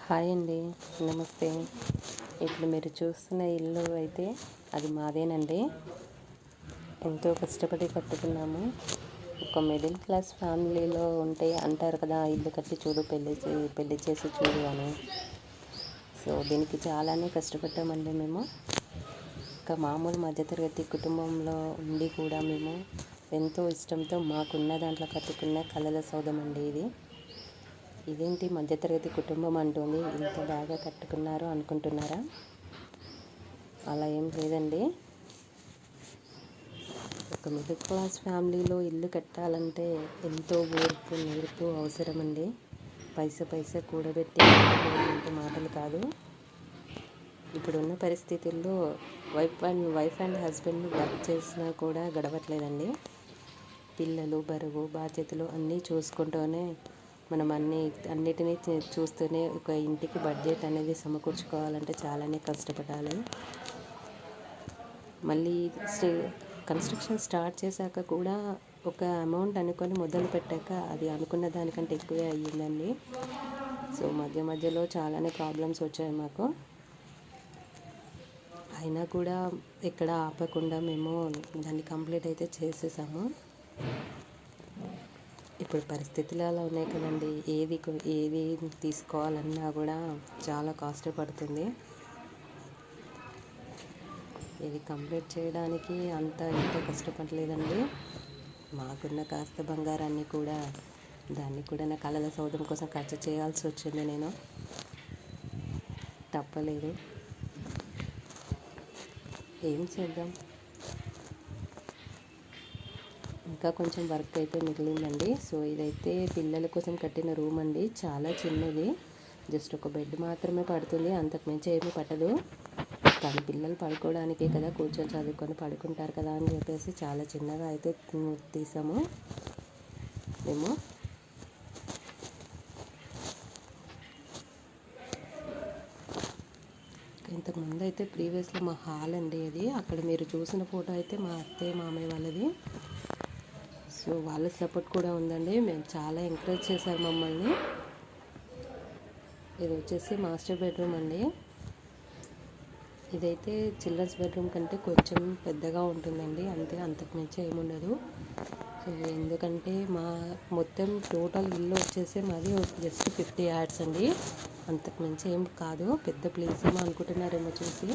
Hi అండి, నమస్తే. ఇప్పుడు మీరు చూస్తున్న ఇల్లు అయితే అది మాదేనండి. ఎంతో కష్టపడి కట్టుకున్నాము. ఒక మిడిల్ క్లాస్ ఫ్యామిలీలో ఉంటే అంటారు కదా, ఇల్లు కట్టి చూడు, పెళ్లి చేసి చూడు అని. సో దీనికి చాలానే కష్టపడ్డామండి మేము. ఒక మామూలు మధ్యతరగతి కుటుంబంలో ఉండి కూడా మేము ఎంతో ఇష్టంతో మాకున్న దాంట్లో కట్టుకున్న కలల సౌధం అండి ఇది. ఇదేంటి మధ్యతరగతి కుటుంబం అంటుంది, ఇంత బాగా కట్టుకున్నారు అనుకుంటున్నారా? అలా ఏం లేదండి. ఒక మిడిల్ క్లాస్ ఫ్యామిలీలో ఇల్లు కట్టాలంటే ఎంతో ఓర్పు నేర్పు అవసరమండి. పైసా కూడబెట్టి అంటే మాటలు కాదు. ఇప్పుడున్న పరిస్థితుల్లో వైఫ్ అండ్ హస్బెండ్ వర్క్ చేసినా కూడా గడవట్లేదండి. పిల్లలు, బరువు, బాధ్యతలు అన్నీ చూసుకుంటూనే మనం అన్నిటినీ చూస్తూనే ఒక ఇంటికి బడ్జెట్ అనేది సమకూర్చుకోవాలంటే చాలానే కష్టపడాలి. మళ్ళీ కన్స్ట్రక్షన్ స్టార్ట్ చేశాక కూడా ఒక అమౌంట్ అనుకొని మొదలు పెట్టాక అది అనుకున్న దానికంటే ఎక్కువే అయ్యిందండి. సో మధ్యలో చాలానే ప్రాబ్లమ్స్ వచ్చాయి మాకు. అయినా కూడా ఎక్కడ ఆపకుండా మేము దాన్ని కంప్లీట్ అయితే చేసేసాము. ఇప్పుడు పరిస్థితులు అలా ఉన్నాయి కదండి, ఏది తీసుకోవాలన్నా కూడా చాలా కాస్ట్ పడుతుంది. ఇది కంప్లీట్ చేయడానికి ఇంత కష్టపడలేదండి. మాకున్న కాస్త బంగారాన్ని కూడా దాన్ని కూడా నా కలల సౌధం కోసం ఖర్చు చేయాల్సి వచ్చింది. నేను తప్పలేదు, ఏం చేద్దాం. ఇంకా కొంచెం వర్క్ అయితే మిగిలిందండి. సో ఇదైతే పిల్లల కోసం కట్టిన రూమ్ అండి. చాలా చిన్నది, జస్ట్ ఒక బెడ్ మాత్రమే పడుతుంది, అంతకుమించి ఏమీ పట్టదు. కానీ పిల్లలు పడుకోవడానికే కదా, కూర్చొని చదువుకొని పడుకుంటారు కదా అని చెప్పేసి చాలా చిన్నగా అయితే తీసాము మేము. ఇంతకుముందు అయితే ప్రీవియస్లో మా హాల్ అండి అది. అక్కడ మీరు చూసిన ఫోటో అయితే మా అత్తయ్య మామయ్య వాళ్ళది. సో వాళ్ళ సపోర్ట్ కూడా ఉందండి. మేము చాలా ఎంకరేజ్ చేశారు మమ్మల్ని. ఇది వచ్చేసి మాస్టర్ బెడ్రూమ్ అండి. ఇదైతే చిల్డ్రన్స్ బెడ్రూమ్ కంటే కొంచెం పెద్దగా ఉంటుందండి, అంతే, అంతకుమించి ఏముండదు. సో ఎందుకంటే మా మొత్తం టోటల్ ఇల్లు వచ్చేసి మాది జస్ట్ 50 యార్డ్స్ అండి, అంతకుమించి ఏం కాదు. పెద్ద ప్లేస్ ఏమో అనుకుంటున్నారేమో చూసి,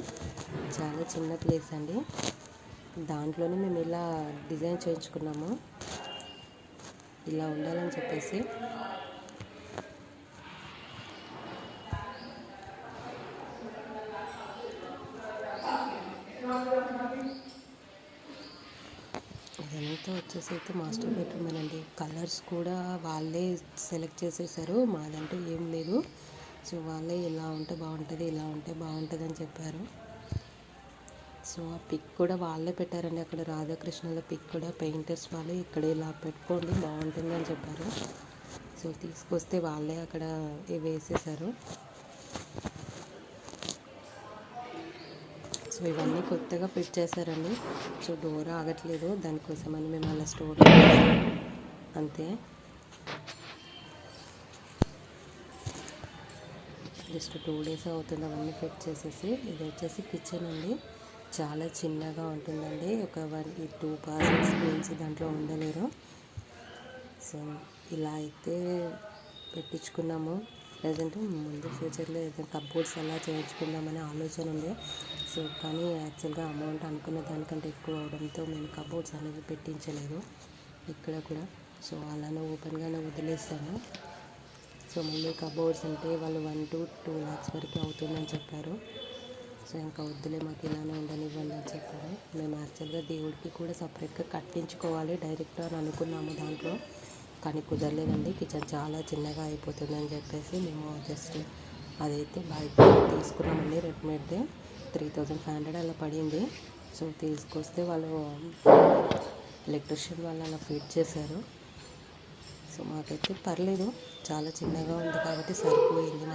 చాలా చిన్న ప్లేస్ అండి. దాంట్లోనే మేము ఇలా డిజైన్ చేయించుకున్నాము, ఇలా ఉండాలని చెప్పేసి. ఇదంతా వచ్చేసి అయితే మాస్టర్ బెడ్రూమ్ అండి. కలర్స్ కూడా వాళ్ళే సెలెక్ట్ చేసేసారు, మాదంటే ఏం లేదు. సో వాళ్ళే ఇలా ఉంటే బాగుంటుంది, ఇలా ఉంటే బాగుంటుంది అని చెప్పారు. సో ఆ పిక్ కూడా వాళ్ళే పెట్టారండి. అక్కడ రాధాకృష్ణుల పిక్ కూడా పెయింటర్స్ వాళ్ళే ఇక్కడ ఇలా పెట్టుకోండి బాగుంటుంది అని చెప్పారు. సో తీసుకొస్తే వాళ్ళే అక్కడ వేసేసారు. సో ఇవన్నీ కొత్తగా ఫిట్ చేశారండి. సో డోర్ ఆగట్లేదు, దానికోసమని మేము అలా స్టోర్ అంతే. జస్ట్ 2 days అవుతుంది అవన్నీ ఫిట్ చేసేసి. ఇది వచ్చేసి కిచెన్ అండి, చాలా చిన్నగా ఉంటుందండి. ఒక 2 persons మించి దాంట్లో ఉండలేరు. సో ఇలా అయితే పెట్టించుకున్నాము. ప్రజెంట్ ముందు ఫ్యూచర్లో ఏదైనా కప్బోర్డ్స్ అలా చేయించుకుందామనే ఆలోచన ఉంది. సో కానీ యాక్చువల్గా అమౌంట్ అనుకున్న దానికంటే ఎక్కువ అవడంతో మేము కప్బోర్డ్స్ అనేవి పెట్టించలేదు ఇక్కడ కూడా. సో అలానే ఓపెన్గానే వదిలేస్తాము. సో మళ్ళీ కబోర్డ్స్ అంటే వాళ్ళు 1 to 2 lakhs వరకు అవుతుందని చెప్పారు. సో ఇంకా వద్దులే, మాకు ఇలానే ఉండనివ్వండి అని చెప్పారు. మేము యాక్చువల్గా దేవుడికి కూడా సపరేట్గా కట్టించుకోవాలి డైరెక్ట్ అని అనుకున్నాము దాంట్లో, కానీ కుదరలేదండి. కిచెన్ చాలా చిన్నగా అయిపోతుందని చెప్పేసి మేము జస్ట్ అదైతే బయట తీసుకున్నామండి. రెడీమేడ్దే 3500 అలా పడింది. సో తీసుకొస్తే వాళ్ళు ఎలక్ట్రిషియన్ వాళ్ళు అలా ఫిట్ చేశారు. సో మాకైతే పర్లేదు, చాలా చిన్నగా ఉంది కాబట్టి సరిపోయింది.